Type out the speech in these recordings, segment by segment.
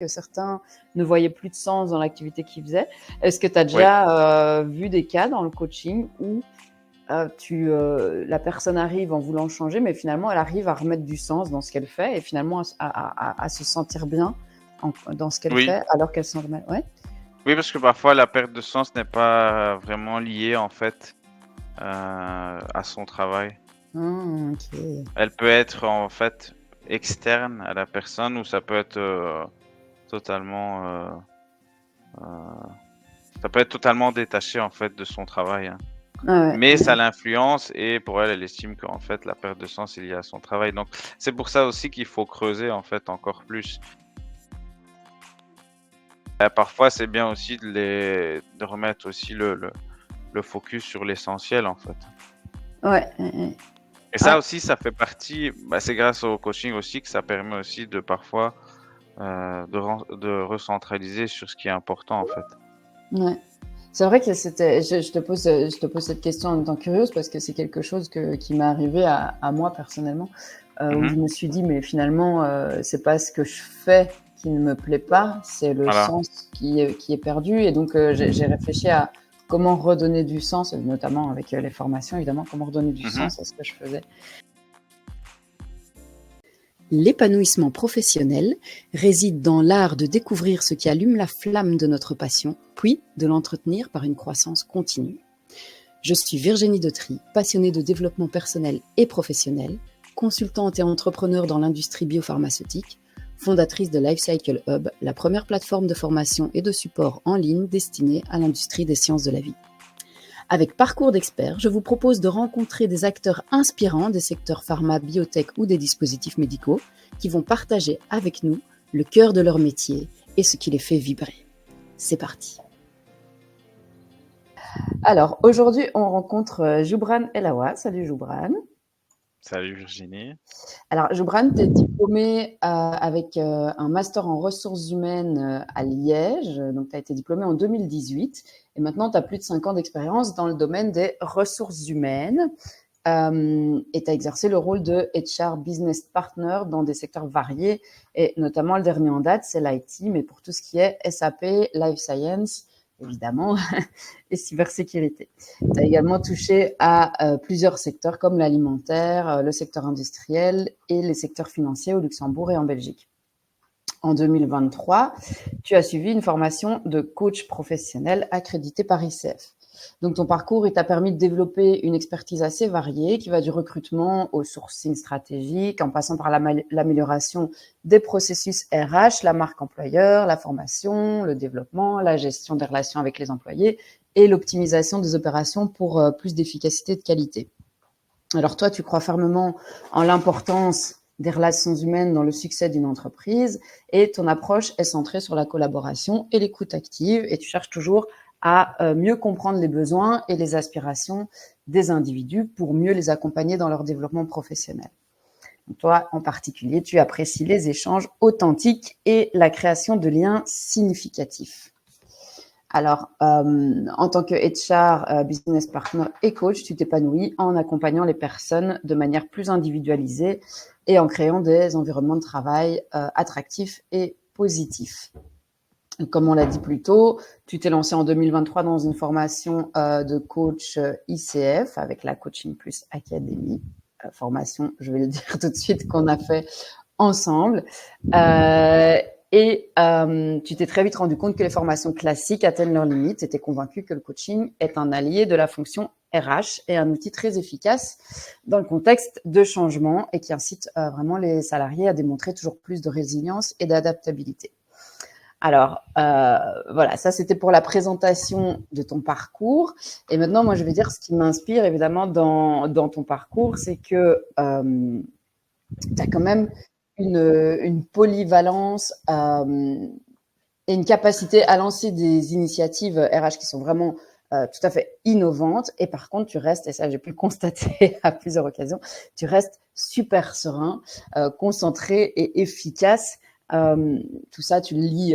que certains ne voyaient plus de sens dans l'activité qu'ils faisaient. Est-ce que tu as Oui. déjà vu des cas dans le coaching où la personne arrive en voulant changer, mais finalement, elle arrive à remettre du sens dans ce qu'elle fait et finalement à se sentir bien dans ce qu'elle Oui. fait alors qu'elle s'en remet. Ouais. Oui, parce que parfois la perte de sens n'est pas vraiment liée en fait à son travail. Ok. Elle peut être en fait externe à la personne ou ça peut être totalement ça peut être totalement détaché en fait de son travail, hein. Ah ouais, Mais ça l'influence et pour elle, elle estime qu'en fait la perte de sens est liée à son travail. Donc c'est pour ça aussi qu'il faut creuser en fait encore plus. Parfois c'est bien aussi de remettre aussi le focus sur l'essentiel en fait. ouais. Et Ah, ça aussi, ça fait partie, c'est grâce au coaching aussi que ça permet aussi de parfois, de recentraliser sur ce qui est important, en fait. ouais. C'est vrai que je te pose cette question en étant curieuse parce que c'est quelque chose qui m'est arrivé à moi personnellement, où je Mmh. me suis dit, mais finalement, c'est pas ce que je fais qui ne me plaît pas, c'est le Voilà. sens qui est perdu. Et donc, j'ai réfléchi à comment redonner du sens, notamment avec les formations, évidemment, comment redonner du Mmh. sens à ce que je faisais. L'épanouissement professionnel réside dans l'art de découvrir ce qui allume la flamme de notre passion, puis de l'entretenir par une croissance continue. Je suis Virginie Dautry, passionnée de développement personnel et professionnel, consultante et entrepreneur dans l'industrie biopharmaceutique, fondatrice de Lifecycle Hub, la première plateforme de formation et de support en ligne destinée à l'industrie des sciences de la vie. Avec Parcours d'experts, je vous propose de rencontrer des acteurs inspirants des secteurs pharma, biotech ou des dispositifs médicaux qui vont partager avec nous le cœur de leur métier et ce qui les fait vibrer. C'est parti. Alors, aujourd'hui, on rencontre Joubran Elawa. Salut Joubran. Salut Virginie. Alors, Joubran, tu es diplômé avec un master en ressources humaines à Liège. Donc, tu as été diplômé en 2018 et maintenant, tu as plus de 5 ans d'expérience dans le domaine des ressources humaines. Et tu as exercé le rôle de HR Business Partner dans des secteurs variés, et notamment le dernier en date, c'est l'IT, mais pour tout ce qui est SAP, Life Science, évidemment, et cybersécurité. Tu as également touché à plusieurs secteurs comme l'alimentaire, le secteur industriel et les secteurs financiers au Luxembourg et en Belgique. En 2023, tu as suivi une formation de coach professionnel accrédité par ICF. Donc, ton parcours, il t'a permis de développer une expertise assez variée qui va du recrutement au sourcing stratégique, en passant par l'amélioration des processus RH, la marque employeur, la formation, le développement, la gestion des relations avec les employés et l'optimisation des opérations pour plus d'efficacité et de qualité. Alors toi, tu crois fermement en l'importance des relations humaines dans le succès d'une entreprise et ton approche est centrée sur la collaboration et l'écoute active et tu cherches toujours à mieux comprendre les besoins et les aspirations des individus pour mieux les accompagner dans leur développement professionnel. Donc toi, en particulier, tu apprécies les échanges authentiques et la création de liens significatifs. Alors, en tant que HR, business partner et coach, tu t'épanouis en accompagnant les personnes de manière plus individualisée et en créant des environnements de travail attractifs et positifs. Comme on l'a dit plus tôt, tu t'es lancé en 2023 dans une formation de coach ICF avec la Coaching Plus Academy. Formation, je vais le dire tout de suite, qu'on a fait ensemble. Tu t'es très vite rendu compte que les formations classiques atteignent leurs limites et t'es convaincu que le coaching est un allié de la fonction RH et un outil très efficace dans le contexte de changement et qui incite vraiment les salariés à démontrer toujours plus de résilience et d'adaptabilité. Alors, voilà, ça c'était pour la présentation de ton parcours. Et maintenant, moi, je vais dire ce qui m'inspire évidemment dans ton parcours, c'est que tu as quand même une polyvalence et une capacité à lancer des initiatives RH qui sont vraiment tout à fait innovantes. Et par contre, tu restes, et ça j'ai pu le constater à plusieurs occasions, tu restes super serein, concentré et efficace Tout ça, tu le lis,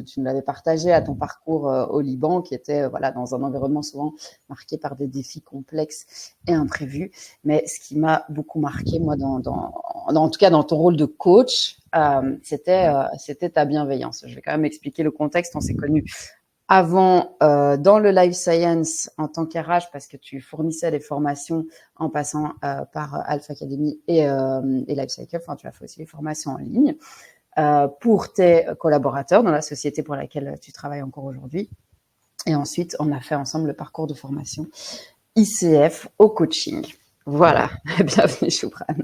tu me l'avais partagé à ton parcours au Liban, qui était voilà, dans un environnement souvent marqué par des défis complexes et imprévus. Mais ce qui m'a beaucoup marqué, moi, en tout cas dans ton rôle de coach, c'était ta bienveillance. Je vais quand même expliquer le contexte. On s'est connus avant dans le life science en tant qu'RH parce que tu fournissais des formations en passant par Alpha Academy et Life Cycle. Enfin, tu as fait aussi les formations en ligne pour tes collaborateurs dans la société pour laquelle tu travailles encore aujourd'hui. Et ensuite, on a fait ensemble le parcours de formation ICF au coaching. Voilà, bienvenue Choupran.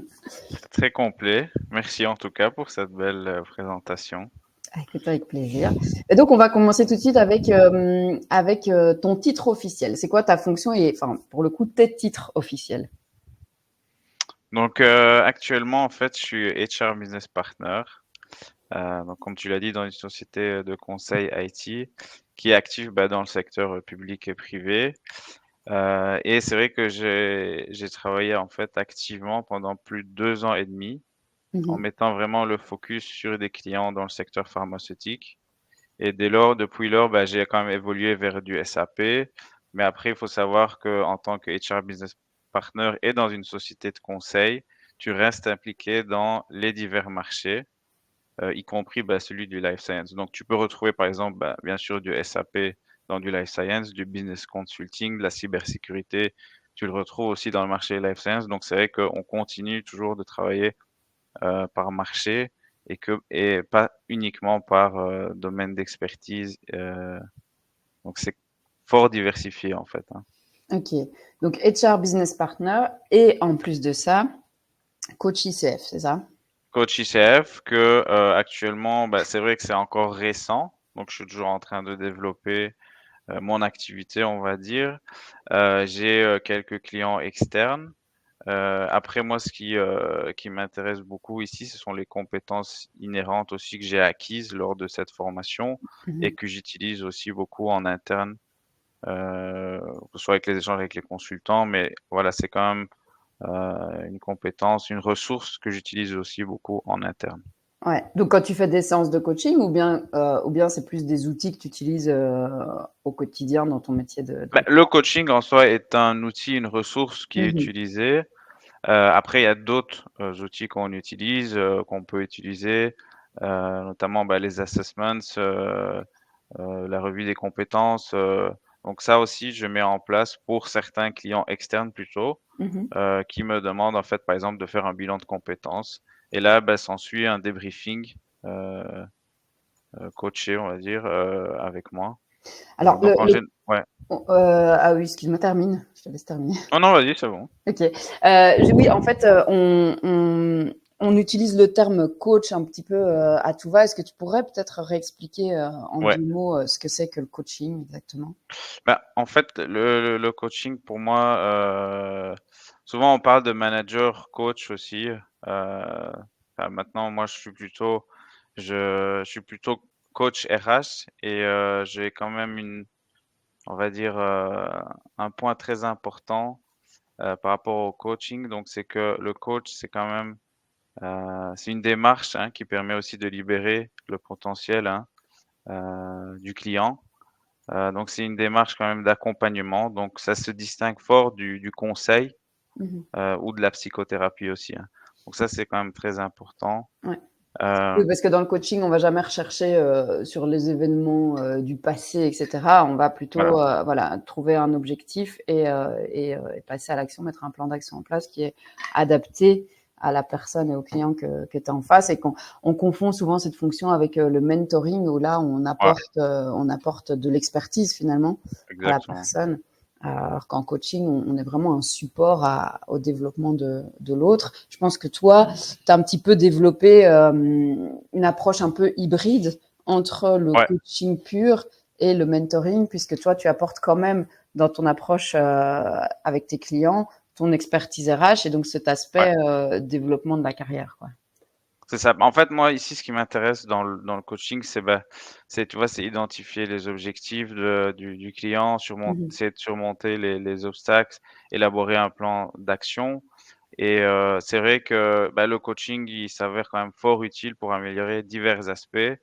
Très complet. Merci en tout cas pour cette belle présentation. Écoute, avec plaisir. Et donc, on va commencer tout de suite avec ton titre officiel. C'est quoi ta fonction et, enfin, pour le coup, tes titres officiels? Donc actuellement, en fait, je suis HR Business Partner. Donc comme tu l'as dit, dans une société de conseil IT qui est active dans le secteur public et privé. Et c'est vrai que j'ai travaillé en fait activement pendant plus de 2 ans et demi en Mhm. mettant vraiment le focus sur des clients dans le secteur pharmaceutique. Et dès lors, depuis lors, j'ai quand même évolué vers du SAP. Mais après, il faut savoir que en tant que HR Business Partner et dans une société de conseil, tu restes impliqué dans les divers marchés, y compris celui du life science. Donc, tu peux retrouver par exemple, bien sûr, du SAP dans du life science, du business consulting, de la cybersécurité. Tu le retrouves aussi dans le marché life science. Donc, c'est vrai qu'on continue toujours de travailler par marché et pas uniquement par domaine d'expertise. Donc c'est fort diversifié en fait, hein. Ok. Donc, HR Business Partner et en plus de ça, coach ICF, c'est ça? Coach ICF que actuellement, c'est vrai que c'est encore récent, donc je suis toujours en train de développer mon activité, on va dire. J'ai quelques clients externes. Après moi, ce qui m'intéresse beaucoup ici, ce sont les compétences inhérentes aussi que j'ai acquises lors de cette formation et Mhm. que j'utilise aussi beaucoup en interne, que ce soit avec les échanges avec les consultants, mais voilà, c'est quand même, une compétence, une ressource que j'utilise aussi beaucoup en interne. Ouais. Donc, quand tu fais des séances de coaching, ou bien c'est plus des outils que tu utilises au quotidien dans ton métier de Le coaching en soi est un outil, une ressource qui est Mhm. utilisée. Après, il y a d'autres, outils qu'on utilise, qu'on peut utiliser, notamment, les assessments, la revue des compétences, donc ça aussi, je mets en place pour certains clients externes plutôt, Mhm. qui me demandent en fait, par exemple, de faire un bilan de compétences et là, s'ensuit un débriefing, heu coaché, on va dire, avec moi. Alors, Donc en gén ouais. ah oui, excuse-moi, termine. Je te laisse terminer. Non, non, vas-y, c'est bon. Ok. Oui, en fait, on utilise le terme coach un petit peu à tout va. Est-ce que tu pourrais peut-être réexpliquer en Ouais. 2 mots ce que c'est que le coaching exactement? En fait, le coaching pour moi, souvent on parle de manager coach aussi, maintenant moi je suis plutôt coach RH et j'ai quand même on va dire, un point très important, par rapport au coaching, donc c'est que le coach, c'est quand même, c'est une démarche, hein, qui permet aussi de libérer le potentiel, hein, du client. Donc c'est une démarche quand même d'accompagnement, donc ça se distingue fort du conseil, Mhm. ou de la psychothérapie aussi, hein. Donc ça, c'est quand même très important. Ouais. Heu, Oui, parce que dans le coaching, on va jamais rechercher sur les événements du passé, etc. On va voilà, plutôt voilà, trouver un objectif et passer à l'action, mettre un plan d'action en place qui est adapté à la personne et au client que tu as en face. Et on confond souvent cette fonction avec le mentoring où là, ouais, on apporte de l'expertise finalement à la exactement. personne. Alors qu'en coaching, on est vraiment un support au développement de l'autre. Je pense que toi, tu as un petit peu développé une approche un peu hybride entre le Ouais, coaching pur et le mentoring, puisque toi, tu apportes quand même dans ton approche avec tes clients ton expertise RH et donc cet ouais, aspect développement de la carrière, quoi. c'est ça. En fait, moi, ici, ce qui m'intéresse dans le coaching, c'est, tu vois, c'est identifier les objectifs du client, Mhm. essayer de surmonter les obstacles, élaborer un plan d'action Et c'est vrai que, bah, le coaching, il s'avère quand même fort utile pour améliorer divers aspects,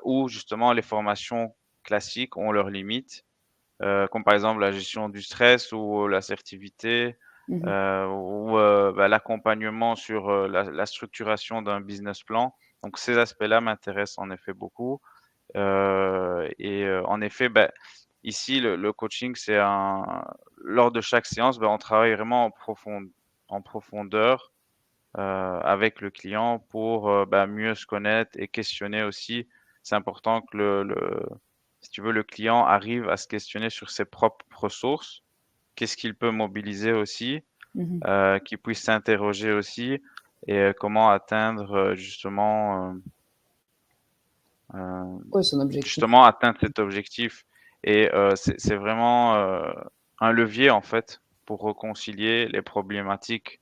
où justement les formations classiques ont leurs limites, comme par exemple la gestion du stress ou l'assertivité, Mmh. ou bah, l'accompagnement sur, la structuration d'un business plan. Donc ces aspects-là m'intéressent en effet beaucoup, et en effet, bah, ici le coaching, c'est un lors de chaque séance, bah, on travaille vraiment en profondeur, avec le client pour, bah, mieux se connaître et questionner aussi. C'est important que le si tu veux, le client arrive à se questionner sur ses propres ressources. Qu'est-ce qu'il peut mobiliser aussi, Mmh. qu'il puisse s'interroger aussi et comment atteindre, Ouais, son objectif. justement atteindre cet objectif et c'est vraiment, un levier en fait pour réconcilier les problématiques,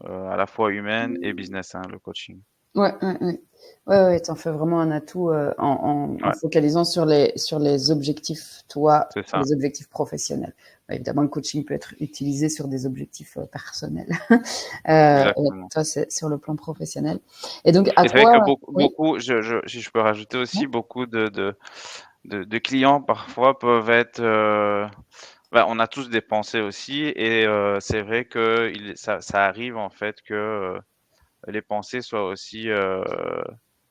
à la fois humaines et business, hein, le coaching. Ouais, ouais, ouais. Ouais, ouais, tu en fais vraiment un atout, en Ouais, focalisant sur les objectifs, toi, c'est sur ça, les objectifs professionnels. Bah, évidemment, le coaching peut être utilisé sur des objectifs, personnels. Ouais, exactement. toi, c'est sur le plan professionnel et donc à Et c'est vrai que toi oui? je si je peux rajouter Ouais? aussi, beaucoup de clients parfois peuvent être, bah, on a tous des pensées aussi et c'est vrai que ça arrive en fait que, les pensées soient aussi,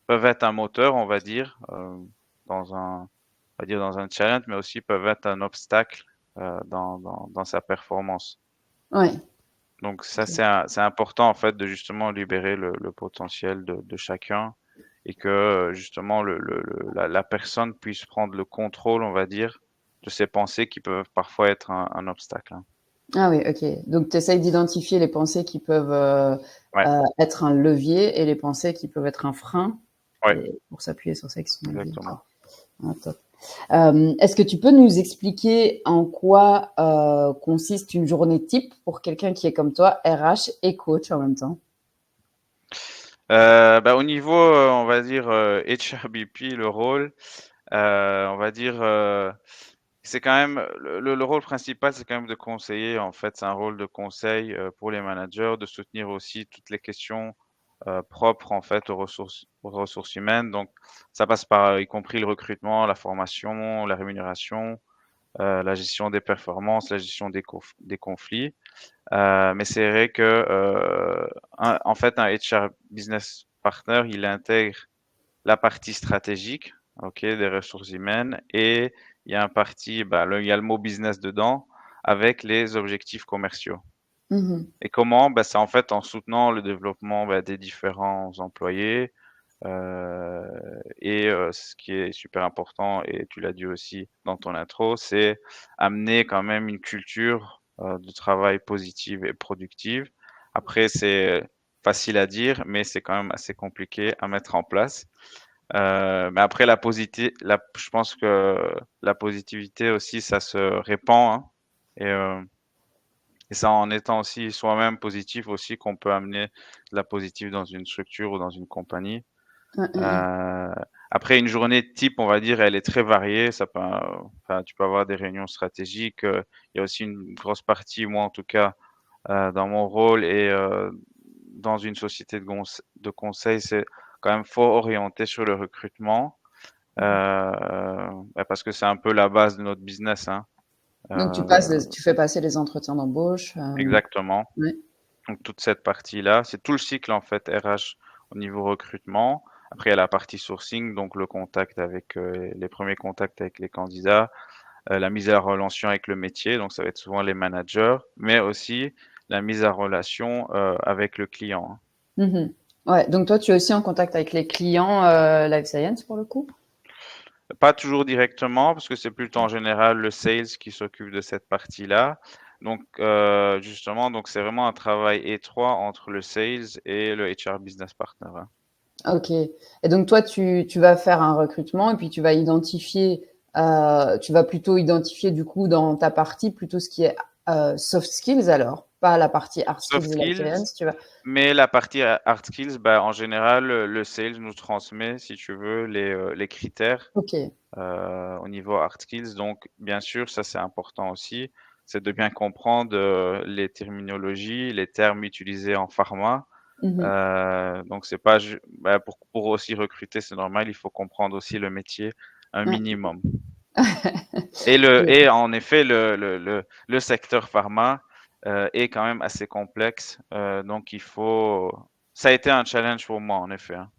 peuvent être un moteur, on va dire, dans un on va dire dans un challenge, mais aussi peuvent être un obstacle, dans sa performance. Ouais, Donc ça, OK. c'est important en fait de justement libérer le potentiel de chacun et que, justement la personne puisse prendre le contrôle, on va dire, de ses pensées qui peuvent parfois être un obstacle, hein. Ah oui, OK. Donc tu essayes d'identifier les pensées qui peuvent, Ouais, être un levier et les pensées qui peuvent être un frein ouais, et pour s'appuyer sur celles qui sont un levier. OK. exactement. Ah top. Est-ce que tu peux nous expliquer en quoi, consiste une journée type pour quelqu'un qui est comme toi, RH et coach en même temps? Bah, au niveau, on va dire, HRBP, le rôle, on va dire, c'est quand même le rôle principal, c'est quand même de conseiller, en fait. C'est un rôle de conseil, pour les managers, de soutenir aussi toutes les questions, propres, en fait, aux ressources humaines. Donc ça passe par, y compris le recrutement, la formation, la rémunération, la gestion des performances, la gestion des conflits. Mais c'est vrai que, en fait, un HR business partner, il intègre la partie stratégique, OK, des ressources humaines et il y a un parti, bah, il y a le mot business dedans avec les objectifs commerciaux Mmh. et comment? Bah, c'est en fait en soutenant le développement, bah, des différents employés, heu et ce qui est super important et tu l'as dit aussi dans ton intro, c'est amener quand même une culture, de travail positive et productive. Après c'est facile à dire, mais c'est quand même assez compliqué à mettre en place. Mais après la je pense que la positivité aussi, ça se répand, hein et c'est en étant aussi soi-même positif aussi qu'on peut amener de la positive dans une structure ou dans une compagnie. Mmh, mmh mh. Heu, Après une journée type, on va dire, elle est très variée. Ça peut, enfin, tu peux avoir des réunions stratégiques, il y a aussi une grosse partie, moi en tout cas, dans mon rôle et dans une société de conseil, c'est quand même fort orienté sur le recrutement. Mmh. Bah, parce que c'est un peu la base de notre business, hein. Donc Heu, tu fais passer les entretiens d'embauche, Exactement. ouais. Donc toute cette partie-là, c'est tout le cycle en fait RH au niveau recrutement. Après il y a la partie sourcing, donc le contact avec, les premiers contacts avec les candidats, la mise en relation avec le métier, donc ça va être souvent les managers, mais aussi la mise en relation, avec le client, hein. Mmh. Ouais, donc toi, tu es aussi en contact avec les clients, life science pour le coup? Pas toujours directement, parce que c'est plutôt en général le sales qui s'occupe de cette partie-là. Donc, justement, donc c'est vraiment un travail étroit entre le sales et le HR business partner, hein. OK et donc toi, tu vas faire un recrutement et puis tu vas identifier, tu vas plutôt identifier du coup dans ta partie plutôt ce qui est, soft skills alors? Pas la partie hard skills Soft de life skills, science, tu vas mais la partie hard skills, bah, en général, le sales nous transmet, si tu veux, les critères, OK. au niveau hard skills. Donc, bien sûr, ça c'est important aussi. c'est de bien comprendre les terminologies, les termes utilisés en pharma. Mhm. Donc c'est pas bah, pour aussi recruter, c'est normal, il faut comprendre aussi le métier un Ouais. minimum. Oui. Et en effet, le secteur pharma est quand même assez complexe. Donc il faut. Ça a été un challenge pour moi, en effet, hein.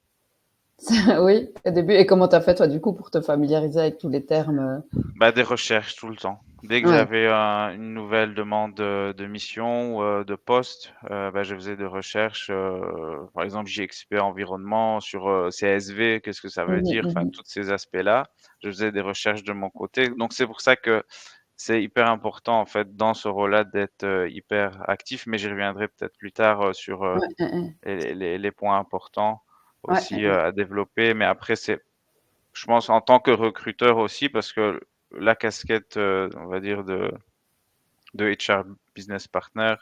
Oui, au début. Et comment t'as fait, toi, du coup, pour te familiariser avec tous les termes? Bah, des recherches tout le temps. Dès que Ouais. j'avais une nouvelle demande de mission ou de poste, bah, je faisais des recherches. Par exemple, JXP environnement sur CSV, qu'est-ce que ça veut Mhm, dire? Enfin, mhm. tous ces aspects-là. Je faisais des recherches de mon côté. Donc, c'est pour ça que c'est hyper important, en fait, dans ce rôle-là, d'être hyper actif. Mais j'y reviendrai peut-être plus tard sur Ouais, ouais, les points importants ouais, aussi à développer. Mais après, je pense en tant que recruteur aussi, parce que la casquette, on va dire de HR business partner,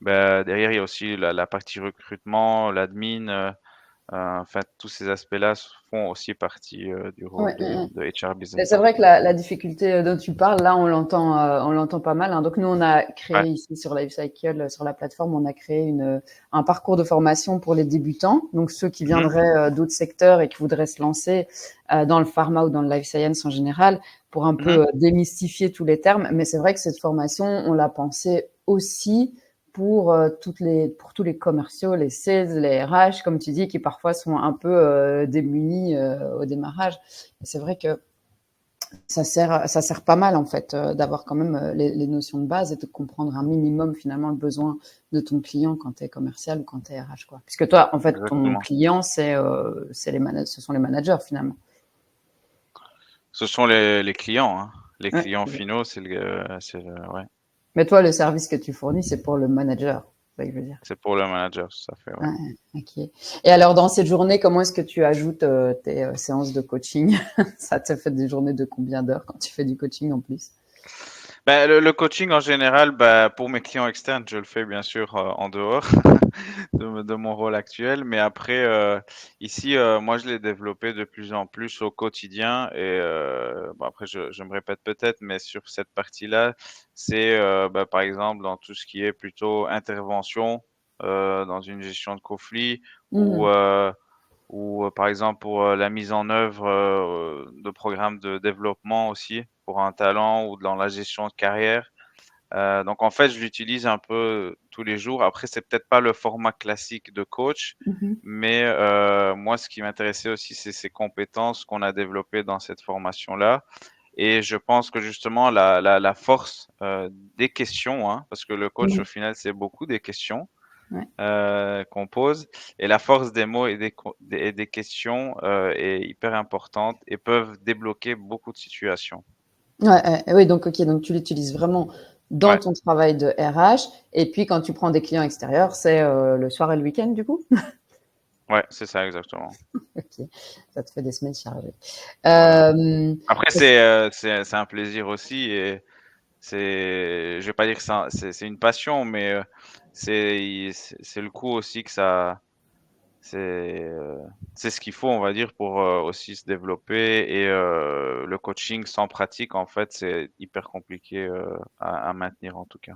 bah, derrière il y a aussi la partie recrutement, l'admin, enfin tous ces aspects-là font aussi partie, du ouais, rôle ouais, ouais. de HR Et business c'est vrai que partner. la difficulté dont tu parles, là, on l'entend pas mal, hein. Donc nous, on a Ouais. créé ici sur Lifecycle, sur la plateforme, on a créé un parcours de formation pour les débutants, donc ceux qui Mmh. viendraient d'autres secteurs et qui voudraient se lancer dans le pharma ou dans le life science en général, pour un Mmh. peu démystifier tous les termes. Mais c'est vrai que cette formation, on l'a pensée aussi pour pour tous les commerciaux, les sales, les RH, comme tu dis, qui parfois sont un peu démunis au démarrage. Et c'est vrai que ça sert pas mal en fait d'avoir quand même les notions de base et de comprendre un minimum finalement le besoin de ton client quand tu es commercial ou quand tu es RH quoi. Puisque toi en fait ton Exactement. client c'est ce sont les managers finalement. Ce sont les clients, hein. Les Ouais. clients finaux, ouais, Mais toi le service que tu fournis c'est pour le manager, c'est ça que je veux dire. c'est pour le manager, tout à fait, ouais. Ouais, ok. Et alors dans cette journée comment est-ce que tu ajoutes tes séances de coaching? Ça te fait des journées de combien d'heures quand tu fais du coaching en plus? Bah, le coaching en général, bah, pour mes clients externes, je le fais bien sûr en dehors de mon rôle actuel. Mais après, ici, moi, je l'ai développé de plus en plus au quotidien. Et bon, après, je me répète peut-être, mais sur cette partie-là, c'est bah, par exemple dans tout ce qui est plutôt intervention dans une gestion de conflit ou Mhm. par exemple pour la mise en œuvre de programmes de développement aussi pour un talent ou dans la gestion de carrière. Donc en fait, je l'utilise un peu tous les jours. Après, c'est peut-être pas le format classique de coach, Mhm. mais moi, ce qui m'intéressait aussi, c'est ces compétences qu'on a développées dans cette formation-là. Et je pense que justement, la force des questions, hein, parce que le coach, au Mhm. final, c'est beaucoup des questions Ouais. qu'on pose. Et la force des mots et et des questions est hyper importante et peuvent débloquer beaucoup de situations. Ouais, oui, donc OK, donc tu l'utilises vraiment dans Ouais, ton travail de RH et puis quand tu prends des clients extérieurs, c'est, le soir et le week-end du coup? ouais, c'est ça exactement. OK, ça te fait des semaines chargées. Voilà. Hem, Après, est-ce c'est un plaisir aussi et je vais pas dire que c'est une passion, mais c'est le coup aussi que ça c'est, heu, c'est ce qu'il faut, on va dire, pour aussi se développer et le coaching sans pratique, en fait, c'est hyper compliqué à maintenir en tout cas.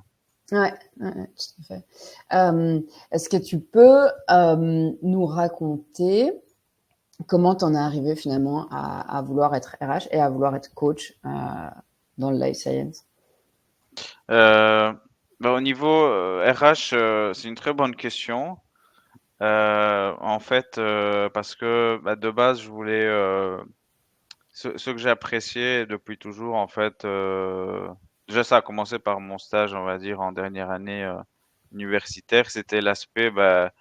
ouais, tout à fait. Est-ce que tu peux, nous raconter comment tu en es arrivé finalement à vouloir être RH et à vouloir être coach, dans le life science? Heu, Bah, au niveau RH, c'est une très bonne question. En fait, parce que, bah, de base, je voulais ce que j'ai apprécié depuis toujours, en fait, déjà, ça a commencé par mon stage, on va dire, en dernière année universitaire. C'était l'aspect bah,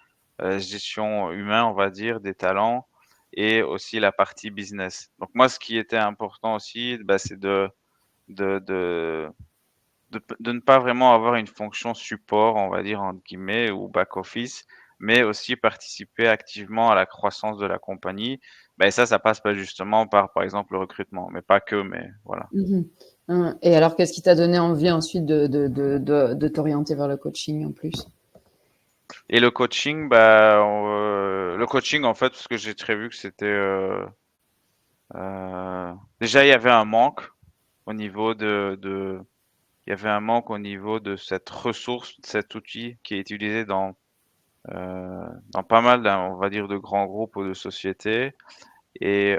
gestion humain, on va dire, des talents et aussi la partie business. Donc, moi, ce qui était important aussi, bah, c'est de, de, de ne pas vraiment avoir une fonction support, on va dire, entre guillemets, ou back office, mais aussi participer activement à la croissance de la compagnie. Ben, et ça passe pas justement par exemple, le recrutement, mais pas que, mais voilà. Mmh. Et alors qu'est-ce qui t'a donné envie ensuite de t'orienter vers le coaching en plus? Et le coaching, bah, le coaching, en fait, parce que j'ai très vu que c'était, déjà, il y avait un manque au niveau de il y avait un manque au niveau de cette ressource, de cet outil qui est utilisé dans pas mal, on va dire, de grands groupes ou de sociétés. Et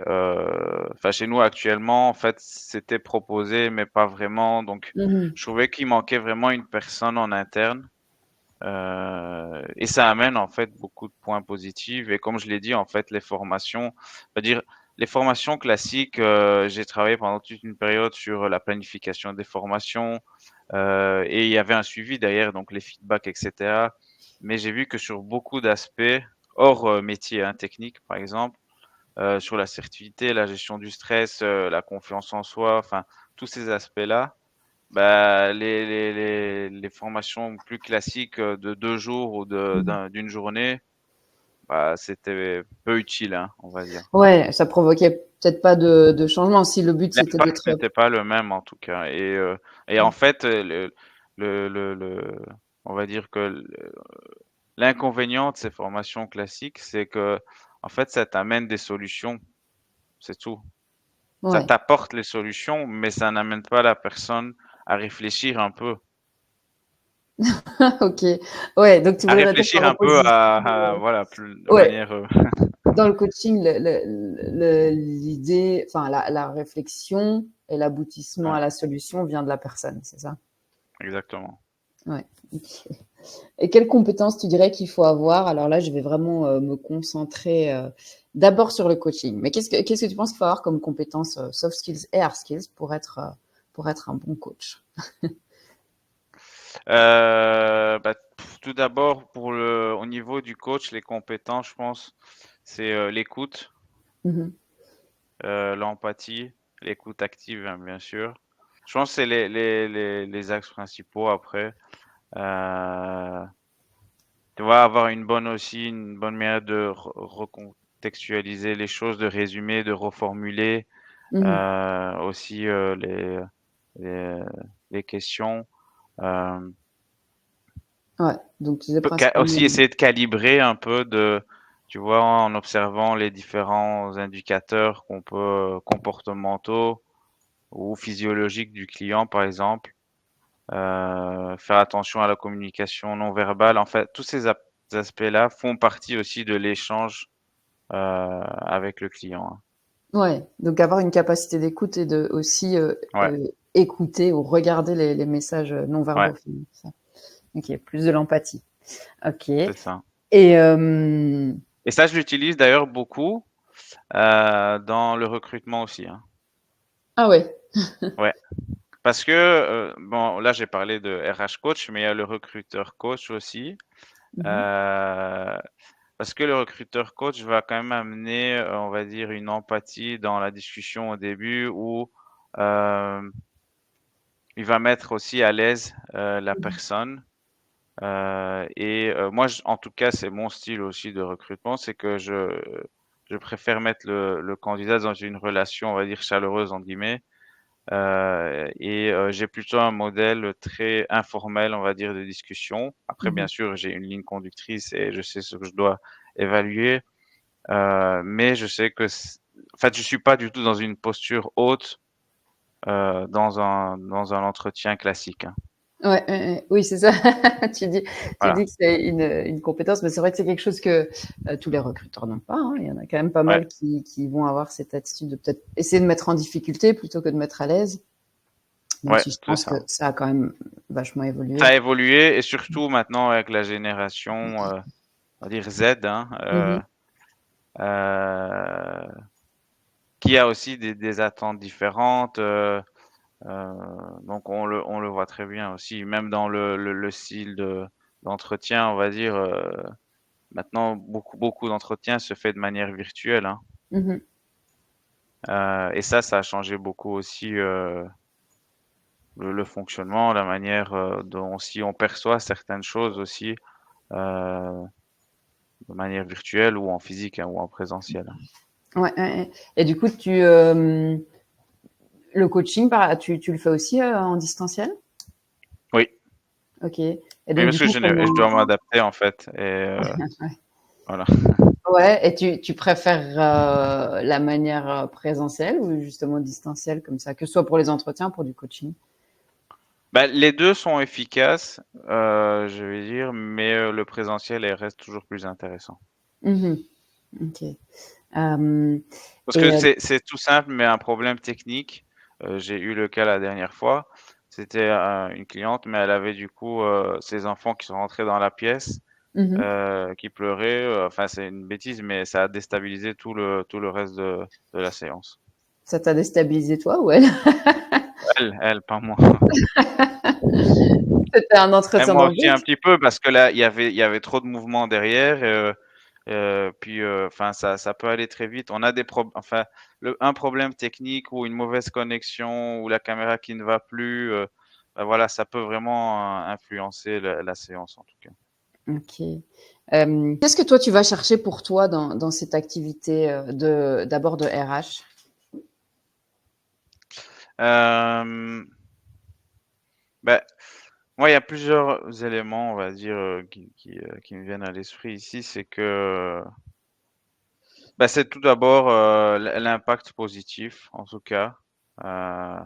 enfin, chez nous actuellement, en fait, c'était proposé, mais pas vraiment. Donc, Mmh. je trouvais qu'il manquait vraiment une personne en interne. Et ça amène en fait beaucoup de points positifs. Et comme je l'ai dit, en fait, c'est-à-dire les formations classiques, j'ai travaillé pendant toute une période sur la planification des formations, et il y avait un suivi derrière, donc les feedbacks, et cetera. Mais j'ai vu que sur beaucoup d'aspects, hors métier, hein, technique, par exemple, sur l'assertivité, la gestion du stress, la confiance en soi, enfin, tous ces aspects-là, bah, les formations plus classiques, de 2 jours ou Mmh. d'une journée, bah, c'était peu utile, hein, on va dire. Ouais, ça provoquait peut-être pas de changement si le but c'était L'impact d'être n'était pas le même en tout cas et en fait, le on va dire que l'inconvénient de ces formations classiques, c'est que en fait, ça t'amène des solutions, c'est tout. Ça ouais. t'apporte les solutions, mais ça n'amène pas la personne à réfléchir un peu. OK. Ouais, donc tu À voudrais dire réfléchir par un peu opposition, à voilà, plus de ouais, manière, dans le coaching, l'idée, enfin la réflexion et l'aboutissement ouais, à la solution vient de la personne, c'est ça? exactement. Ouais, OK. Et quelles compétences tu dirais qu'il faut avoir? Alors là, je vais vraiment, me concentrer, d'abord sur le coaching. Mais qu'est-ce que tu penses qu'il faut avoir comme compétences, soft skills et hard skills pour être un bon coach? Bah, tout d'abord au niveau du coach, les compétences, je pense, c'est, l'écoute, Mmh. l'empathie, l'écoute active, hein, bien sûr. Je pense que c'est les axes principaux après. Heu, Tu vois, avoir une bonne manière de recontextualiser les choses, de résumer, de reformuler, Mmh. aussi, les les questions, hem, Ouais, donc tu disais peut ca principalement aussi essayer de calibrer un peu tu vois, en observant les différents indicateurs comportementaux ou physiologiques du client, par exemple. Faire attention à la communication non verbale. En fait, tous ces aspects-là font partie aussi de l'échange, avec le client, hein. ouais, donc avoir une capacité d'écoute et de aussi, Ouais, écouter ou regarder les messages, non ouais, verbaux, finalement, c'est ça? OK, plus de l'empathie. OK, c'est ça. et Et ça, je l'utilise d'ailleurs beaucoup, dans le recrutement aussi, hein. ah ouais. Ouais, parce que, bon, là, j'ai parlé de RH coach, mais il y a le recruteur coach aussi, Mmh. heu, parce que le recruteur coach va quand même amener, on va dire, une empathie dans la discussion au début où, hem, il va mettre aussi à l'aise, la Mmh. personne, et moi, en tout cas, c'est mon style aussi de recrutement, c'est que je préfère mettre le candidat dans une relation, on va dire «chaleureuse» entre guillemets, et j'ai plutôt un modèle très informel, on va dire, de discussion. Après, bien Mmh. sûr, j'ai une ligne conductrice et je sais ce que je dois évaluer, mais je sais que en fait, je suis pas du tout dans une posture haute, dans un entretien classique, hein. Ouais, ouais, ouais. Oui, c'est ça. Tu dis tu Voilà, dis que c'est une compétence, mais c'est vrai que c'est quelque chose que, tous les recruteurs n'ont pas, hein. Il y en a quand même pas ouais, mal qui vont avoir cette attitude de peut-être essayer de mettre en difficulté plutôt que de mettre à l'aise, même ouais, si je c'est pense que ça. ça a quand même vachement Ça évolué. a évolué et surtout maintenant avec la génération, on va dire Z, hein, Mmh. heu, qui a aussi des attentes différentes, Heu, donc on le voit très bien aussi, même dans le style d'entretien, on va dire, maintenant beaucoup d'entretiens se fait de manière virtuelle, hein, Mmh. et ça a changé beaucoup aussi, le fonctionnement, la manière, dont aussi on perçoit certaines choses aussi, heu, de manière virtuelle ou en physique, hein, ou en présentiel, hein. Ouais, ouais, ouais, et du coup, le coaching, tu le fais aussi, en distanciel? Oui, OK, et oui, donc parce du que coup, je dois m'adapter en fait et ouais. voilà. Ouais, et tu préfères, la manière, présentielle ou justement distancielle comme ça? Que ce soit pour les entretiens, pour du coaching? Bah, les 2 sont efficaces, je vais dire, mais le présentiel, il reste toujours plus intéressant. Mmh. OK. Hem Parce et que c'est tout simple, mais un problème technique, j'ai eu le cas la dernière fois. C'était, une cliente, mais elle avait du coup, ses enfants qui sont rentrés dans la pièce, mmh qui pleuraient, enfin c'est une bêtise, mais ça a déstabilisé tout le reste de la séance. Ça t'a déstabilisé toi ou elle? Elle, pas moi. C'était un Et entretien moi aussi un d'embauche? petit peu parce que là, il y avait trop de mouvements derrière, puis, enfin ça peut aller très vite. On a des enfin un problème technique ou une mauvaise connexion ou la caméra qui ne va plus, bah, voilà, ça peut vraiment, influencer la séance en tout cas. OK. Qu'est-ce que toi tu vas chercher pour toi dans cette activité, d'abord de RH? Hem, Bah, moi, il y a plusieurs éléments, on va dire, qui me viennent à l'esprit ici. C'est que, bah, c'est tout d'abord, l'impact positif, en tout cas, heu,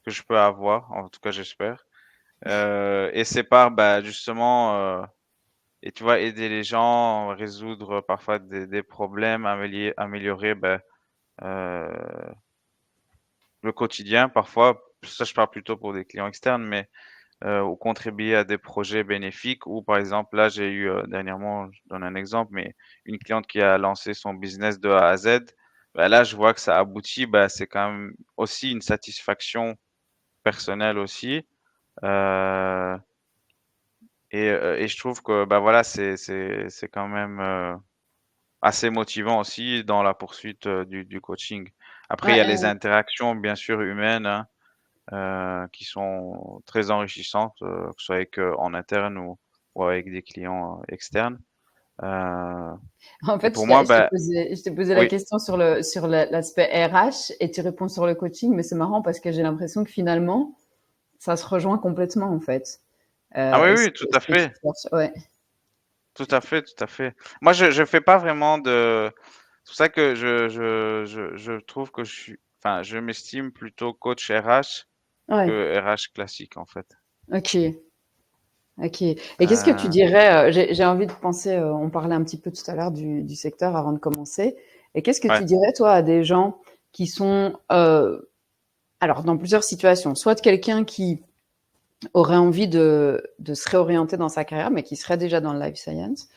que je peux avoir, en tout cas j'espère, et c'est par, bah, justement, et tu vois, aider les gens, résoudre parfois des problèmes, améliorer, bah, heu, le quotidien parfois. Ça, je parle plutôt pour des clients externes, mais ou contribuer à des projets bénéfiques ou par exemple, là, j'ai eu, dernièrement, je donne un exemple, mais une cliente qui a lancé son business de A à Z, bah, là, je vois que ça aboutit, bah, c'est quand même aussi une satisfaction personnelle aussi, heu et je trouve que, bah, voilà, c'est quand même, assez motivant aussi dans la poursuite, du coaching. Après, il Ouais, y a les interactions bien sûr humaines, hein, qui sont très enrichissantes, que ce soit avec, en interne ou avec des clients, externes. Heu en et fait, pour moi, bah je t'ai posé la oui. question sur l'aspect RH et tu réponds sur le coaching, mais c'est marrant parce que j'ai l'impression que finalement, ça se rejoint complètement en fait, Ah oui, ce oui, tout à ce que tu fait, cherches. Ouais. tout à fait, tout à fait. Moi, je fais pas vraiment de c'est pour ça que je trouve que enfin, je m'estime plutôt coach RH Ouais. que RH classique, en fait. OK. OK et qu'est-ce que tu Heu, dirais, j'ai envie de penser, on parlait un petit peu tout à l'heure du secteur avant de commencer et qu'est-ce que tu ouais, dirais toi à des gens qui sont, alors dans plusieurs situations, soit quelqu'un qui aurait envie de se réorienter dans sa carrière, mais qui serait déjà dans le life science,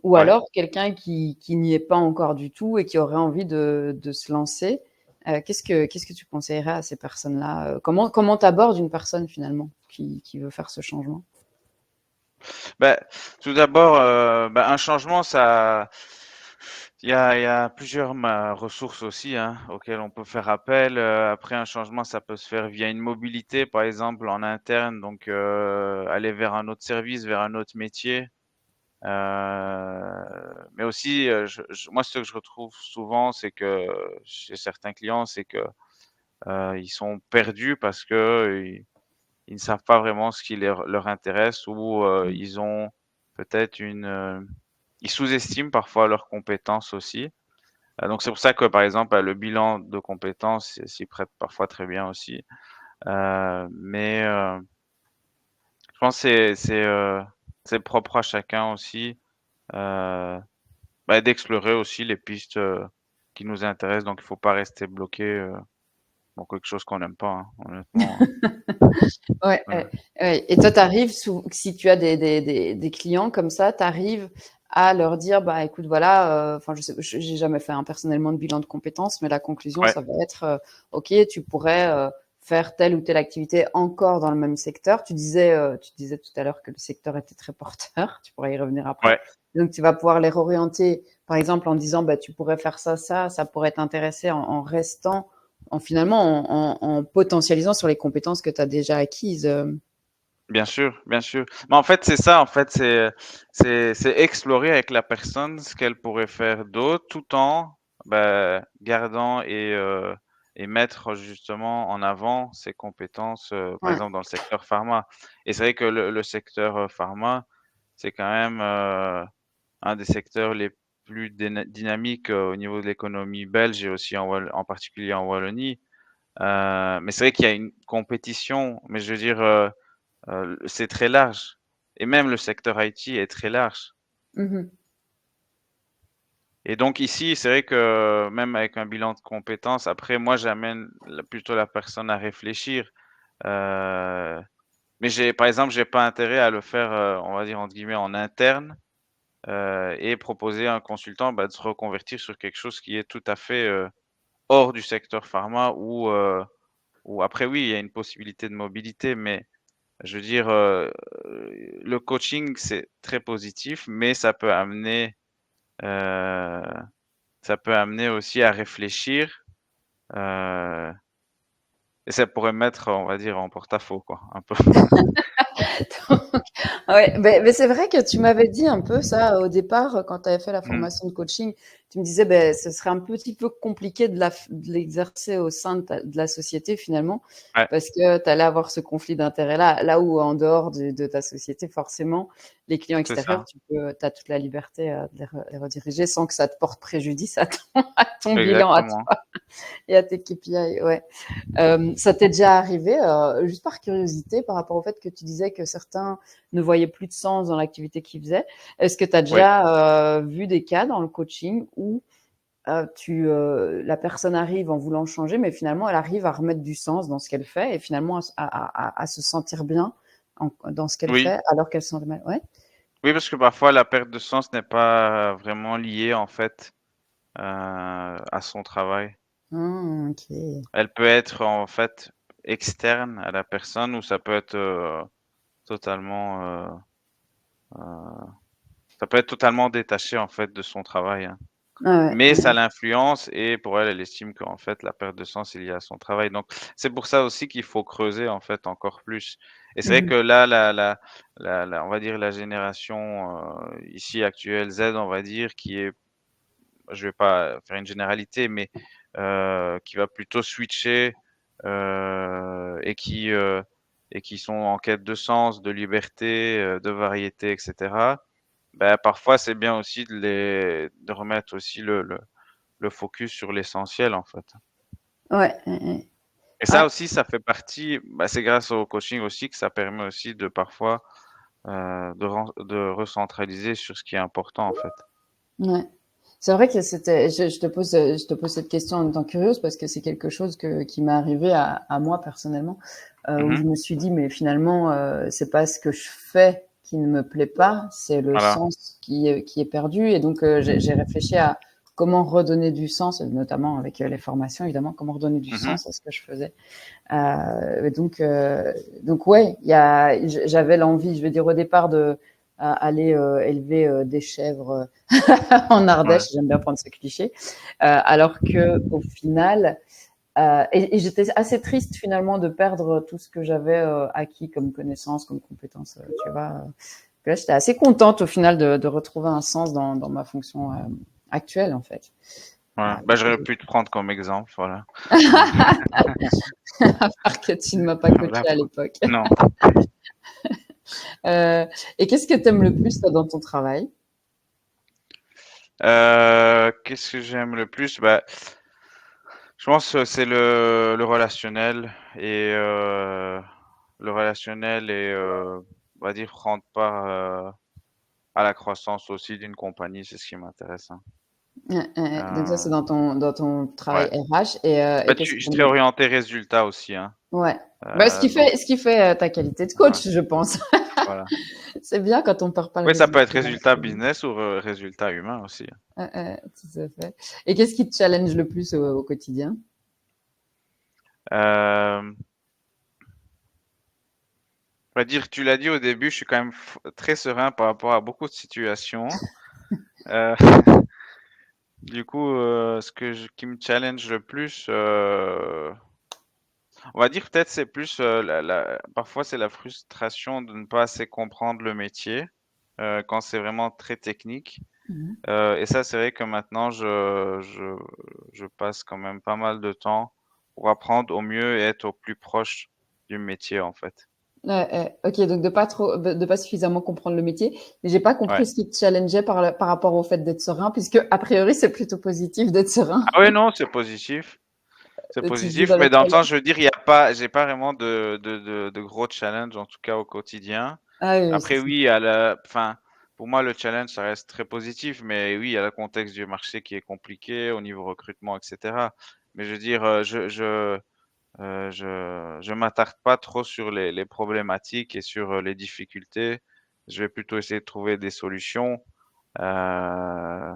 ou ouais. alors quelqu'un qui n'y est pas encore du tout et qui aurait envie de se lancer. Qu'est-ce que tu conseillerais à ces personnes-là? Comment tu abordes une personne finalement qui veut faire ce changement? Bah, tout d'abord, bah, un changement, ça il y a plusieurs ressources aussi, hein, auxquelles on peut faire appel. Après un changement, ça peut se faire via une mobilité, par exemple, en interne, donc aller vers un autre service, vers un autre métier. Mais aussi, moi, ce que je retrouve souvent, c'est que chez certains clients, c'est que, ils sont perdus parce qu'ils ne savent pas vraiment ce qui leur intéresse ou Mmh. ils ont peut-être ils sous-estiment parfois leurs compétences aussi. Donc c'est pour ça que, par exemple, le bilan de compétences s'y prête parfois très bien aussi. Mais je pense que c'est propre à chacun aussi, heu, bah, d'explorer aussi les pistes, qui nous intéressent. Donc il faut pas rester bloqué, dans quelque chose qu'on n'aime pas, hein, honnêtement, Ouais, voilà. ouais et toi, tu arrives si tu as des clients comme ça, tu arrives à leur dire: «Bah, écoute, voilà, enfin, je sais j'ai jamais fait, hein, personnellement de bilan de compétences, mais la conclusion, Ouais, ça va être, OK, tu pourrais, faire telle ou telle activité encore dans le même secteur». Tu disais tout à l'heure que le secteur était très porteur, tu pourrais y revenir après. ouais. Donc tu vas pouvoir les réorienter, par exemple, en disant: «Bah, tu pourrais faire ça, ça pourrait t'intéresser», en restant finalement, en potentialisant sur les compétences que tu as déjà acquises, Bien sûr, bien sûr. Mais en fait, c'est ça, en fait, c'est explorer avec la personne ce qu'elle pourrait faire d'autre, tout en, bah, gardant et mettre justement en avant ses compétences, par ouais, exemple dans le secteur pharma. Et c'est vrai que le secteur, pharma, c'est quand même, un des secteurs les plus dynamiques, au niveau de l'économie belge et aussi en particulier en Wallonie. Mais c'est vrai qu'il y a une compétition, mais je veux dire, c'est très large et même le secteur IT est très large Mmh. et donc ici, c'est vrai que même avec un bilan de compétences, après moi j'amène plutôt la personne à réfléchir, heu, mais par exemple, j'ai pas intérêt à le faire, on va dire entre guillemets «en interne», et proposer à un consultant, bah, de se reconvertir sur quelque chose qui est tout à fait, hors du secteur pharma ou après oui, il y a une possibilité de mobilité, mais je veux dire, le coaching, c'est très positif, mais heu, ça peut amener aussi à réfléchir, heu et ça pourrait mettre, on va dire, en porte-à-faux, quoi, un peu. Ouais, mais c'est vrai que tu m'avais dit un peu ça au départ, quand tu avais fait la Mmh. formation de coaching. Tu me disais, ben, ce serait un petit peu compliqué de l'exercer au sein de la société finalement, Ouais, parce que tu allais avoir ce conflit d'intérêts-là. Là où en dehors de ta société, forcément, les clients c'est extérieurs, ça, tu as toute la liberté de les rediriger sans que ça te porte préjudice à à ton bilan, à exactement. toi et à tes KPI. Ouais. Ça t'est déjà arrivé, juste par curiosité, par rapport au fait que tu disais que certains ne voyaient plus de sens dans l'activité qu'ils faisaient. Est-ce que tu as Oui. déjà vu des cas dans le coaching où la personne arrive en voulant changer, mais finalement, elle arrive à remettre du sens dans ce qu'elle fait et finalement à se sentir bien dans ce qu'elle Oui, fait alors qu'elle se sent mal? Ouais. oui, parce que parfois la perte de sens n'est pas vraiment liée, en fait, à son travail. Ah, ok. Elle peut être, en fait, externe à la personne ou ça peut être, totalement, ça peut être totalement détaché, en fait, de son travail, hein. Ah ouais, Mais ça ouais. l'influence et pour elle, elle estime qu'en fait, la perte de sens est liée à son travail. Donc, c'est pour ça aussi qu'il faut creuser, en fait, encore plus. Et c'est vrai que Mhm. là, on va dire la génération, ici actuelle Z, on va dire, qui est je vais pas faire une généralité, mais qui va plutôt switcher, et qui sont en quête de sens, de liberté, de variété et cetera. Bah, parfois, c'est bien aussi de remettre aussi le focus sur l'essentiel, en fait. Ouais, ouais, ouais. Et Ouais, ça aussi, ça fait partie bah, c'est grâce au coaching aussi que ça permet aussi de parfois, de recentraliser sur ce qui est important, en fait. ouais. C'est vrai que je te pose cette question en étant curieuse parce que c'est quelque chose qui m'est arrivé à moi personnellement, où Mmh. je me suis dit, mais finalement, c'est pas ce que je fais qui ne me plaît pas, c'est le Voilà. sens qui est perdu. Et donc, j'ai réfléchi à comment redonner du sens, notamment avec les formations, évidemment, comment redonner du Mmh. sens à ce que je faisais. Donc ouais, j'avais l'envie, je veux dire au départ de aller élever des chèvres en Ouais. Ardèche. J'aime bien prendre ce cliché, alors que au final, et j'étais assez triste finalement de perdre tout ce que j'avais acquis comme connaissances, comme compétences. Tu vois, là j'étais assez contente au final de retrouver un sens dans ma fonction actuelle en fait. Ouais. Bah, j'aurais pu te prendre comme exemple, voilà. À part que tu ne m'as pas Voilà coaché à pour l'époque. non. Euh, et qu'est-ce que tu aimes le plus toi, dans ton travail? Qu'est-ce que j'aime le plus? Bah, je pense que c'est le relationnel et on va dire prendre part, à la croissance aussi d'une compagnie, c'est ce qui m'intéresse, hein. Donc ça, c'est Heu, dans ton travail ouais. RH Bah, et qu'est-ce que je suis tu aimes très le orienté résultat aussi, hein. ouais. Bah, Donc ce qui fait, ta qualité de ouais, coach, je pense. voilà. C'est bien quand on perd pas le Oui, ça peut résultat être résultat business ou résultat humain aussi. tout à fait. Et qu'est-ce qui te challenge le plus au quotidien? Hem, on va dire, tu l'as dit au début, je suis quand même très serein par rapport à beaucoup de situations. Heu, du coup, ce qui me challenge le plus, on va dire peut-être c'est plus, parfois c'est la frustration de ne pas assez comprendre le métier, quand c'est vraiment très technique. Mmh. Et ça, c'est vrai que maintenant je passe quand même pas mal de temps pour apprendre au mieux et être au plus proche du métier, en fait. OK, donc de pas suffisamment comprendre le métier. Mais j'ai pas Ouais. compris ce qui te challengeait par rapport au fait d'être serein, puisque a priori, c'est plutôt positif d'être serein. Ah ouais, non, c'est positif. C'est tu dis positif, dans le mais dans le sens, challenge. je veux dire, il y a pas, j'ai pas vraiment de gros challenges, en tout cas au quotidien. Ah oui, oui, c'est Après, ça. oui, enfin, pour moi, le challenge, ça reste très positif, mais oui, il y a le contexte du marché qui est compliqué au niveau recrutement, etc. Mais je veux dire, je m'attarde pas trop sur les problématiques et sur les difficultés. Je vais plutôt essayer de trouver des solutions. Euh,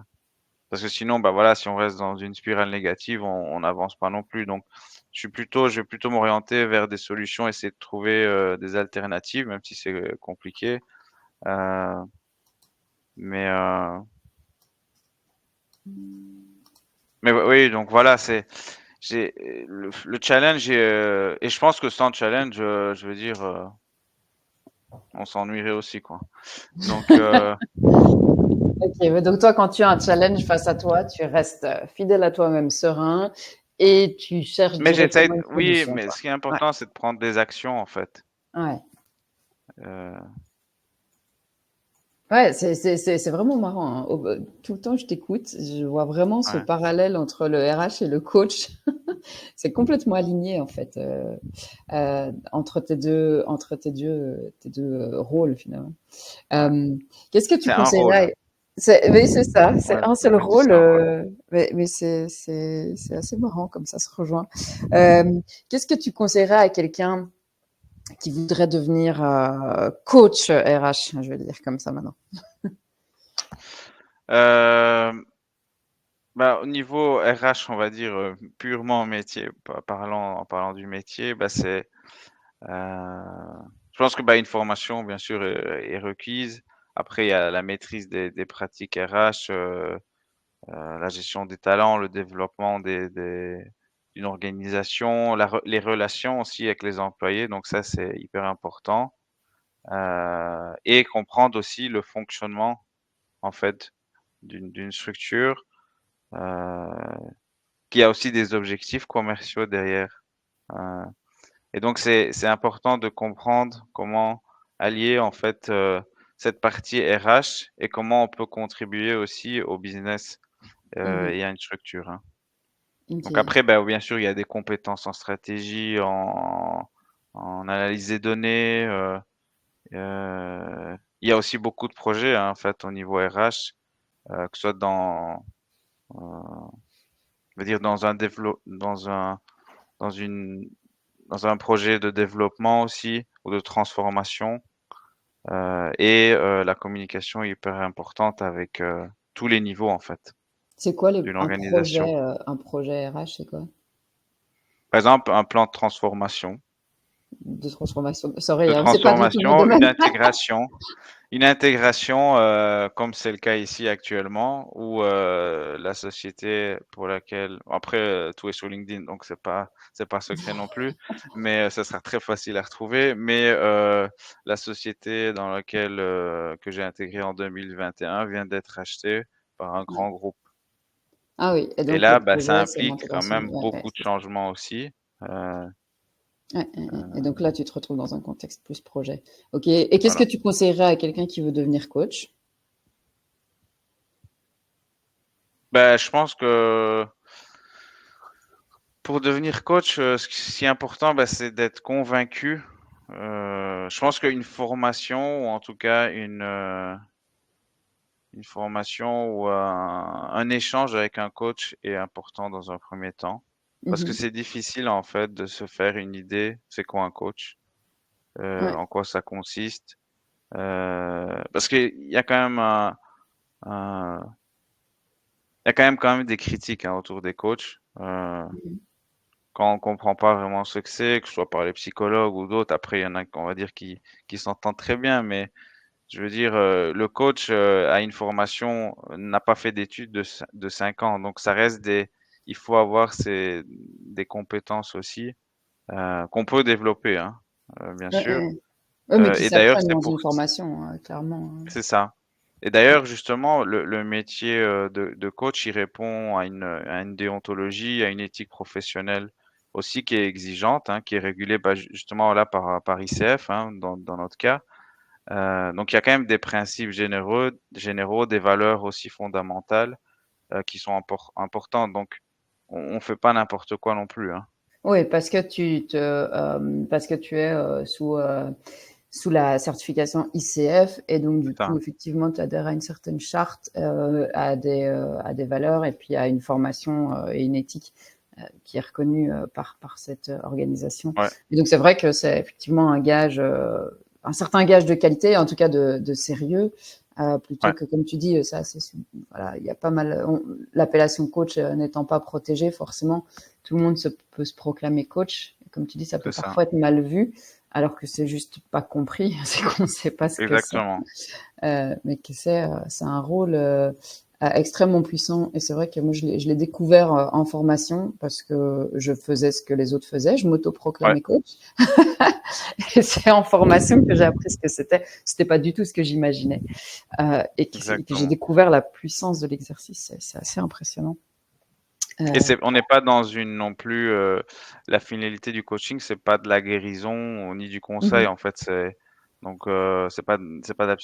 Parce que sinon, bah voilà, si on reste dans une spirale négative, on n'avance pas non plus. Donc, je vais plutôt m'orienter vers des solutions, essayer de trouver des alternatives, même si c'est compliqué. Euh, mais, euh, mais oui, donc voilà, j'ai le challenge et je pense que sans challenge, je veux dire, on s'ennuierait aussi, quoi. Donc, Ok, mais donc toi, quand tu as un challenge face à toi, tu restes fidèle à toi-même, serein, et tu cherches mais directement une oui, solution, mais quoi. ce qui est Ouais, important, c'est de prendre des actions, en fait. ouais. Euh, Ouais, c'est vraiment marrant, hein. Tout le temps, je t'écoute, je vois vraiment ce ouais. parallèle entre le RH et le coach. C'est complètement aligné, en fait, tes deux rôles, finalement. Ouais. Euh, Qu'est-ce que tu C'est un rôle, hein. conseillerais? Oui, c'est ça, c'est Ouais, un seul je dis c'est rôle, un rôle. mais c'est assez marrant comme ça se rejoint. Qu'est-ce que tu conseillerais à quelqu'un qui voudrait devenir coach RH, je vais le dire comme ça maintenant. Euh, Bah, au niveau RH, on va dire purement métier, en parlant du métier, bah, je pense que bah, une formation, bien sûr, est requise. Après, il y a la maîtrise des pratiques RH, la gestion des talents, le développement d'une organisation, les relations aussi avec les employés. Donc ça, c'est hyper important. Et comprendre aussi le fonctionnement, en fait, d'une structure. Euh, qui a aussi des objectifs commerciaux derrière. Heu et donc c'est important de comprendre comment allier en fait, cette partie RH et comment on peut contribuer aussi au business, Mhm. et à une structure, hein. Donc Ok. après, bah, bien sûr, il y a des compétences en stratégie, en analyse des données, il y a aussi beaucoup de projets, hein, en fait, au niveau RH, que ce soit on va dire dans une dans un projet de développement aussi ou de transformation, la communication est hyper importante avec, tous les niveaux, en fait, C'est quoi d'une organisation. un projet RH, c'est quoi? Par exemple, un plan de transformation De transformation. Sorry, hein, c'est pas du tout mon une domaine. intégration. Une intégration, comme c'est le cas ici actuellement, où la société pour laquelle après, tout est sur LinkedIn, donc c'est pas secret non plus, mais ça sera très facile à retrouver. Mais la société dans laquelle, que j'ai intégrée en 2021 vient d'être achetée par un Ouais. grand groupe Ah oui, et et donc le là, bah, ça projet, c'est implique quand l'intégration. même Ouais, ouais, beaucoup de c'est ça. changements aussi. Heu, Ouais, ouais, ouais. Et donc là, tu te retrouves dans un contexte plus projet. Ok. Et qu'est-ce que voilà. tu conseillerais à quelqu'un qui veut devenir coach? Bah, je pense que pour devenir coach, ce qui est important, bah, c'est d'être convaincu. Je pense qu'une formation ou en tout cas une formation ou un échange avec un coach est important dans un premier temps. Parce que Mhm. c'est difficile en fait de se faire une idée, c'est quoi un coach? Ouais, En quoi ça consiste? Parce qu'il y a quand même un il y a quand même des critiques, hein, autour des coachs. mhm. Quand on comprend pas vraiment ce que c'est, que ce soit par les psychologues ou d'autres, après il y en a qu'on va dire qui s'entendent très bien, mais je veux dire, le coach, a une formation, n'a pas fait d'études de 5 ans, donc ça reste il faut avoir des compétences aussi, qu'on peut développer, hein, bien Ouais, sûr, ouais. Ouais, mais qui et d'ailleurs s'apprennent c'est dans pour une formation, clairement, hein. c'est ça. Et d'ailleurs, justement, le métier, de coach, il répond à une déontologie, à une éthique professionnelle aussi qui est exigeante, hein, qui est régulée, bah, justement là par ICF, hein, dans notre cas. Donc il y a quand même des principes généraux, des valeurs aussi fondamentales, qui sont importantes. Donc on fait pas n'importe quoi non plus, hein. Oui, parce que parce que tu es sous la certification ICF et donc du C'est ça. coup, effectivement, tu adhères à une certaine charte, à des valeurs et puis à une formation et une éthique qui est reconnue par cette organisation. Ouais, Et donc, c'est vrai que c'est effectivement un gage, un certain gage de qualité, en tout cas de sérieux, plutôt ouais, que, comme tu dis, ça, voilà, il y a pas mal, l'appellation coach n'étant pas protégée, forcément, tout le monde peut se proclamer coach. Et comme tu dis, ça peut c'est ça. parfois être mal vu, alors que c'est juste pas compris, c'est qu'on ne sait pas ce que c'est. Exactement. Mais que c'est un rôle extrêmement puissant. Et c'est vrai que moi, je l'ai découvert en formation parce que je faisais ce que les autres faisaient. Je Ouais, m'autoproclamais coach. Et c'est en formation que j'ai appris ce que c'était. C'était pas du tout ce que j'imaginais. Et que j'ai exactement. découvert la puissance de l'exercice. C'est assez impressionnant. Et Euh, on n'est pas dans une non plus, la finalité du coaching, c'est pas de la guérison ni du conseil, mhm. en fait, donc c'est pas de la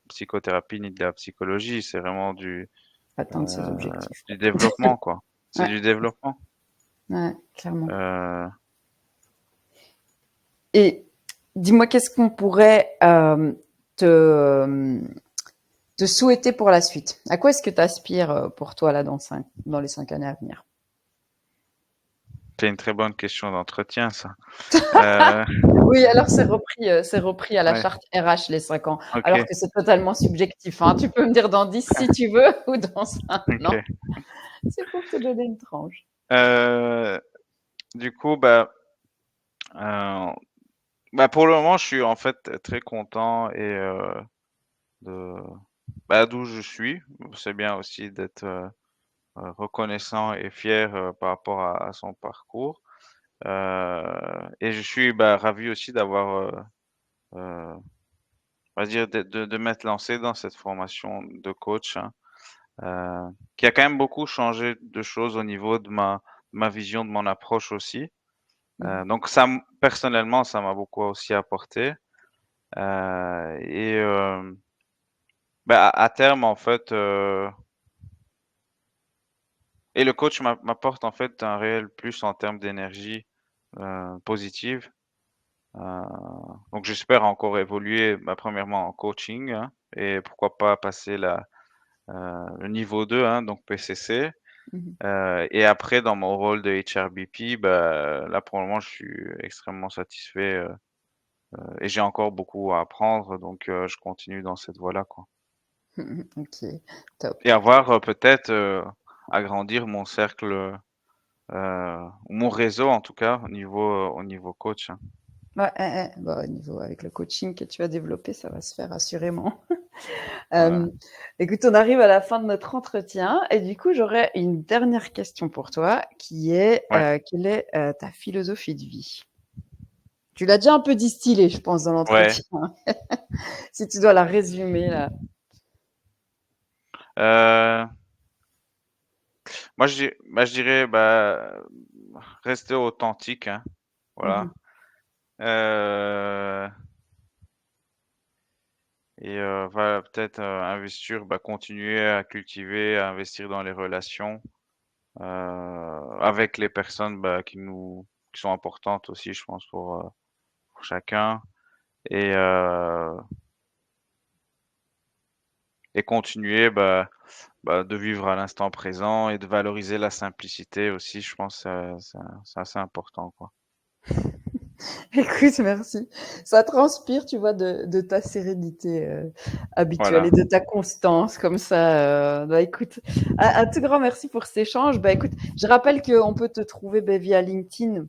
psychothérapie ni de la psychologie, c'est vraiment Atteindre ses objectifs, du quoi. développement, quoi. C'est Ouais, du développement. ouais, clairement. Heu, Et dis-moi, qu'est-ce qu'on pourrait te, te souhaiter pour la suite? À quoi est-ce que tu aspires pour toi là dans les 5 années à venir? c'est une très bonne question d'entretien, ça. Heu, Oui, alors c'est repris à la ouais, charte RH les 5 ans, alors OK, que c'est totalement subjectif, hein. Tu peux me dire dans 10 si tu veux ou dans 1 an. OK. C'est pour te donner une tranche. Heu, du coup, heu, pour le moment, je suis en fait très content de d'où je suis. C'est bien aussi d'être, reconnaissant et fier, par rapport à son parcours, et je suis, ravi aussi d'avoir, on va dire de m'être lancé dans cette formation de coach, hein, qui a quand même beaucoup changé de choses au niveau de ma vision, de mon approche aussi, Mmh. donc personnellement, ça m'a beaucoup aussi apporté, et à terme, en fait, et le coach m'apporte, en fait, un réel plus en termes d'énergie, positive. Heu, donc j'espère encore évoluer, premièrement en coaching, hein, et pourquoi pas passer le niveau 2, hein, donc PCC, Mmh. et après dans mon rôle de HRBP, là pour le moment je suis extrêmement satisfait, et j'ai encore beaucoup à apprendre, donc je continue dans cette voie-là, quoi, OK, top. et avoir, peut-être, agrandir mon cercle, mon réseau en tout cas au niveau coach, hein. Ouais, bah, au niveau avec le coaching que tu as développé, ça va se faire assurément. Voilà. Hem, Écoute, on arrive à la fin de notre entretien et du coup, j'aurais une dernière question pour toi qui est, Ouais. quelle est, ta philosophie de vie? Tu l'as déjà un peu distillée, je pense, dans Ouais. l'entretien. Si tu dois la résumer là. Heu Moi, je dirais, rester authentique, hein, Mmh. voilà, heu et voilà, peut-être, investir, continuer à cultiver, à investir dans les relations, avec les personnes, qui sont importantes aussi, je pense, pour chacun, et continuer, de vivre à l'instant présent et de valoriser la simplicité aussi, je pense, c'est assez important, quoi. Écoute, merci. Ça transpire, tu vois, de ta sérénité, habituelle Voilà. et de ta constance comme ça, bah, écoute, un tout grand merci pour cet échange. Bah, écoute, je rappelle qu'on peut te trouver, beh, via LinkedIn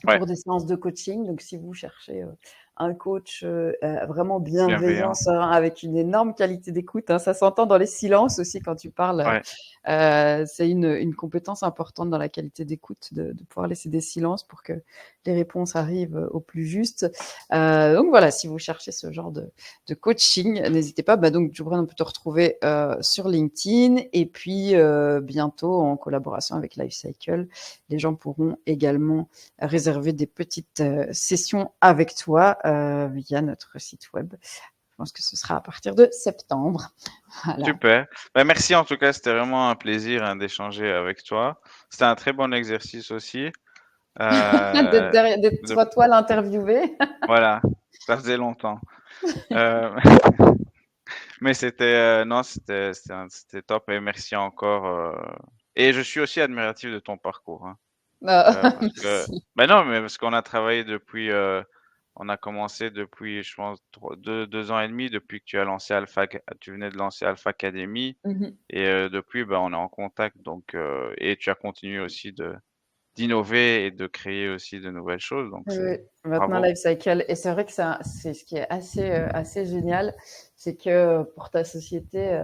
Ouais, pour des séances de coaching. Donc, si vous cherchez un coach vraiment bienveillant, bienveillant. serein, avec une énorme qualité d'écoute, hein, ça s'entend dans les silences aussi quand tu parles. Ouais. C'est une compétence importante dans la qualité d'écoute, de pouvoir laisser des silences pour que les réponses arrivent au plus juste. Donc voilà, si vous cherchez ce genre de coaching, n'hésitez pas. Bah, donc, Joubran, on peut te retrouver sur LinkedIn et puis bientôt en collaboration avec Lifecycle. Les gens pourront également réserver des petites sessions avec toi via notre site web. pense que ce sera à partir de septembre. Voilà. Super. Ben, merci en tout cas, c'était vraiment un plaisir hein, d'échanger avec toi. C'était un très bon exercice aussi. D'être De- toi l'interviewé. Voilà, ça faisait longtemps. Euh, mais non, c'était top et merci encore. Et je suis aussi admiratif de ton parcours, hein. Parce que, Merci. ben non, mais parce qu'on a travaillé depuis, on a commencé depuis, je pense, 2 ans et demi depuis que tu venais de lancer Alpha Academy. Mmh. Et depuis, ben, on est en contact, donc, et tu as continué aussi d'innover et de créer aussi de nouvelles choses, donc c'est Maintenant bravo. Lifecycle et c'est vrai que c'est ce qui est assez génial, c'est que pour ta société,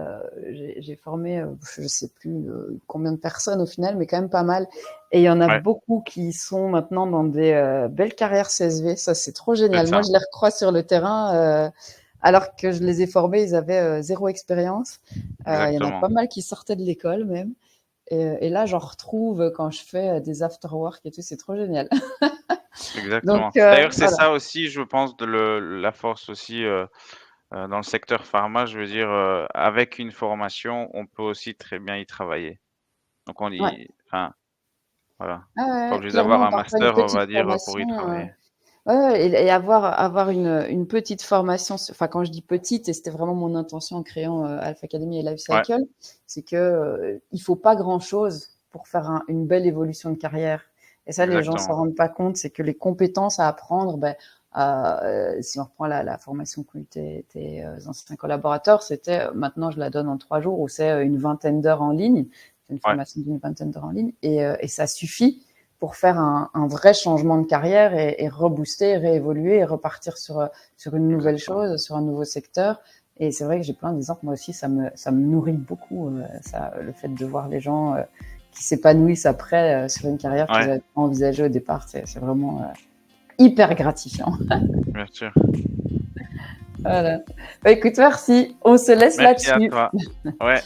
j'ai formé, je sais plus, combien de personnes au final, mais quand même pas mal et il y en a Ouais, beaucoup qui sont maintenant dans des, belles carrières CSV. Ça, c'est trop c'est génial. Moi, ça, je les recroise sur le terrain, alors que je les ai formés, ils avaient, 0 expérience. Il y en a exactement, pas mal qui sortaient de l'école même et là, j'en retrouve quand je fais, des after work et tout, c'est trop génial. Donc exactement. D'ailleurs, c'est voilà. ça aussi, je pense, la force aussi, dans le secteur pharma, je veux dire, avec une formation, on peut aussi très bien y travailler. Donc Ouais. enfin, voilà. Ah Pas ouais, obligé d'avoir clairement, un parfois une master, on petite va dire, pour formation, y travailler. ouais, ouais et avoir une petite formation enfin, quand je dis petite et c'était vraiment mon intention en créant, Alpha Academy et Ouais, Lifecycle, c'est que, il faut pas grand-chose pour faire une belle évolution de carrière et ça, les gens s'en exactement, rendent pas compte. C'est que les compétences à apprendre, si on reprend la formation qu'ont eu tes anciens collaborateurs, c'était, maintenant je la donne en 3 jours où c'est, une vingtaine d'heures en ligne. C'est une ouais, formation d'une vingtaine d'heures en ligne et ça suffit pour faire un vrai changement de carrière et rebooster, réévoluer et repartir sur une nouvelle exactement. chose, sur un nouveau secteur. Et c'est vrai que j'ai plein d'exemples. Moi aussi, ça me nourrit beaucoup, le fait de voir les gens qui s'épanouissent après sur une carrière qu'ils Ouais, avaient pas envisagée au départ. C'est vraiment hyper gratifiant. bien sûr. Voilà. Bah, écoute, merci. On se laisse Merci à là-dessus. toi. Ouais.